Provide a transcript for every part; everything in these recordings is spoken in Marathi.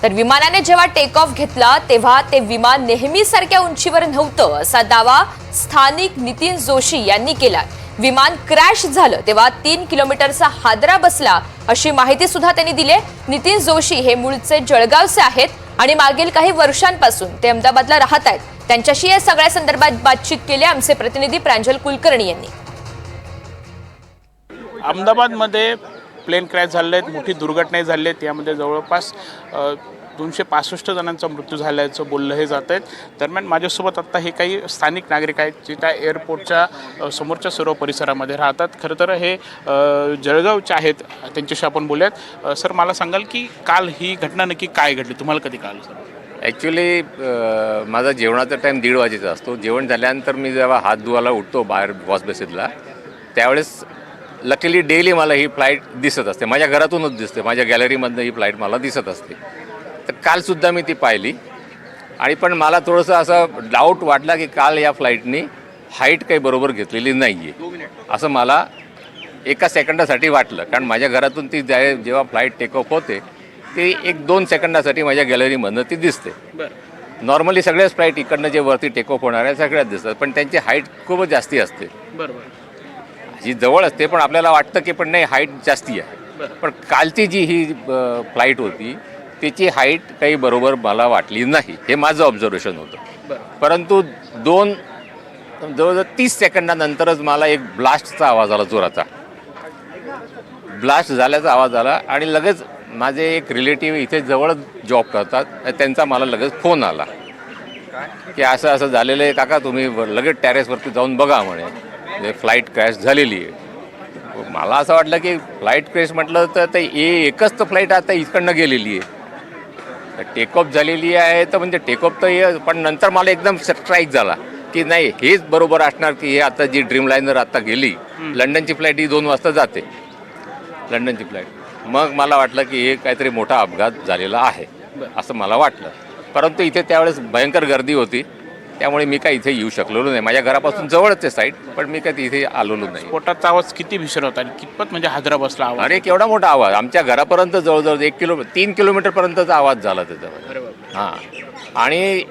तर विमानाने जेव्हा टेक ऑफ घेतला तेव्हा ते विमान नेहमीसारख्या उंचीवर नव्हतं असा दावा स्थानिक नितीन जोशी यांनी केला। विमान क्रॅश झालं तेव्हा 3 किलोमीटरचा हादरा बसला अशी माहिती सुद्धा त्यांनी दिली। नितीन जोशी हे मूळचे जळगावचे आहेत आणि मागील काही वर्षांपासून ते अहमदाबादला राहत आहेत। त्यांच्याशी या सगळ्या संदर्भात बातचीत केली आमचे प्रतिनिधी प्रांजल कुलकर्णी यांनी। अहमदाबादमध्ये प्लेन क्रॅश झाले आहेत, मोठी दुर्घटना झाली आहे। त्यामध्ये जवळपास 265 जणांचा मृत्यू झाल्याचं बोललं हे जात आहे। दरम्यान माझ्यासोबत आता हे काही स्थानिक नागरिक आहेत जे त्या एअरपोर्टच्या समोरच्या सर्व परिसरामध्ये राहतात। खरं तर हे जळगावचे आहेत, त्यांच्याशी आपण बोलूयात। सर, मला सांगाल की काल ही घटना नक्की काय घडली, तुम्हाला कधी कळलं? सर, ॲक्च्युली माझा जेवणाचा टाईम 1:30 वाजेचा असतो। जेवण झाल्यानंतर मी जेव्हा हात धुवायला उठतो बाहेर वॉश बेसिनला, त्यावेळेस लकीली डेली मला ही फ्लाईट दिसत असते। माझ्या घरातूनच दिसते, माझ्या गॅलरीमधनं ही फ्लाईट मला दिसत असते। तर कालसुद्धा मी ती पाहिली आणि पण मला थोडंसं असं डाऊट वाटला की काल या फ्लाईटनी हाईट काही बरोबर घेतलेली नाही आहे असं मला एका सेकंदासाठी वाटलं। कारण माझ्या घरातून ती जेव्हा फ्लाईट टेक ऑफ होते ती 1-2 सेकंदासाठी माझ्या गॅलरीमधनं ती दिसते। नॉर्मली सगळ्याच फ्लाईट इकडनं जे वरती टेक ऑफ होणार आहे सगळ्यात दिसतात, पण त्यांची हाईट खूपच जास्ती असते। जी जवळ असते पण आपल्याला वाटतं की पण नाही, हाईट जास्ती आहे। पण कालची जी ही फ्लाईट होती त्याची हाईट काही बरोबर मला वाटली नाही, हे माझं ऑब्झर्वेशन होतं। परंतु जवळजवळ 30 सेकंदानंतरच मला एक ब्लास्टचा आवाज आला, जोराचा ब्लास्ट झाल्याचा आवाज आला आणि लगेच माझे एक रिलेटिव्ह इथे जवळच जॉब करतात, त्यांचा मला लगेच फोन आला की असं असं झालेलं आहे काका, तुम्ही लगेच टेरेसवरती जाऊन बघा म्हणे, फ्लाईट क्रॅश झालेली आहे। मला असं वाटलं की फ्लाईट क्रॅश म्हटलं तर एकच तर फ्लाईट आता इकडनं गेलेली आहे, टेक ऑफ झालेली आहे तर म्हणजे टेक ऑफ तर, पण नंतर मला एकदम स्ट्राईक झाला की नाही, हेच बरोबर असणार की हे आता जी ड्रीम लाईनर आता गेली, लंडनची फ्लाईट ही 2 वाजता जाते, लंडनची फ्लाईट। मग मला वाटलं की हे काहीतरी मोठा अपघात झालेला आहे असं मला वाटलं। परंतु इथे त्यावेळेस भयंकर गर्दी होती, त्यामुळे मी काय इथे येऊ शकलेलो नाही। माझ्या घरापासून जवळच आहे साईट, पण मी काय इथे आलेलो नाही। स्फोटाचा आवाज किती भीषण होता आणि कितपत म्हणजे हादरा बसला आवाज? अरे केवढा मोठा आवाज, आमच्या घरापर्यंत जवळजवळ 3 किलोमीटरपर्यंतचा आवाज झाला त्याच्यावर। हां, आणि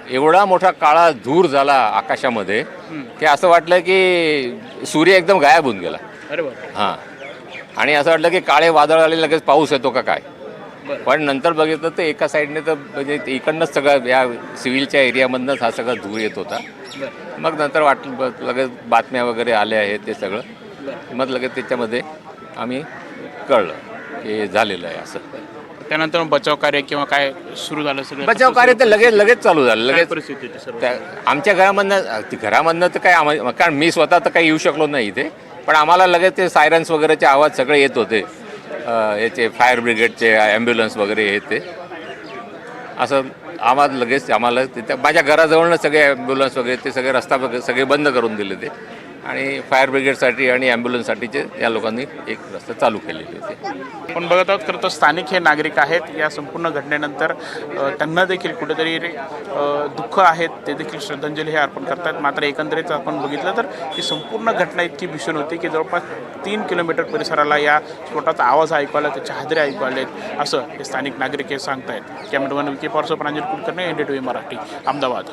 एवढा मोठा काळा धूर झाला आकाशामध्ये की असं वाटलं की सूर्य एकदम गायब होऊन गेला। हां, आणि असं वाटलं की काळे वादळ आले, लगेच पाऊस येतो का काय। पण नंतर बघितलं तर एका साईडने तर म्हणजे इकडनंच सगळं या सिव्हिलच्या एरियामधनंच हा सगळा धूर येत होता। मग नंतर लगेच बातम्या वगैरे आल्या आहेत ते सगळं, मग लगेच त्याच्यामध्ये आम्ही कळलं की झालेलं आहे असं। त्यानंतर बचाव कार्य किंवा काय सुरू झालं? सगळं बचाव कार्य तर लगेच चालू झालं, लगेच परिस्थिती सर्व आमच्या घरामधनं तर काय कारण मी स्वतः तर काही येऊ शकलो नाही इथे, पण आम्हाला लगेच ते सायरन्स वगैरेचे आवाज सगळे येत होते, याचे फायर ब्रिगेडचे, ॲम्ब्युलन्स वगैरे येते असं। आम्हाला तिथे माझ्या घराजवळनं सगळे ॲम्ब्युलन्स वगैरे ते सगळे रस्ता वगैरे सगळे बंद करून दिले ते, आणि फायर ब्रिगेडसाठी आणि ॲम्ब्युलन्ससाठीचे या लोकांनी एक रस्ता चालू केलेले होते। पण बघत आहोत खरं तर स्थानिक हे नागरिक आहेत, या संपूर्ण घटनेनंतर त्यांना देखील कुठेतरी दुःख आहेत, ते देखील श्रद्धांजली हे अर्पण करतात। मात्र एकंदरीत आपण बघितलं तर ही संपूर्ण घटना इतकी भीषण होती की जवळपास 3 किलोमीटर परिसराला या स्फोटाचा आवाज ऐकू आला, त्याचे हादरे ऐकू आलेत असं हे स्थानिक नागरिक हे सांगतायत। कॅमेरामॅन विकी पॉरसो, प्रांजल कुलकर्णी, NDTV मराठी, अहमदाबाद।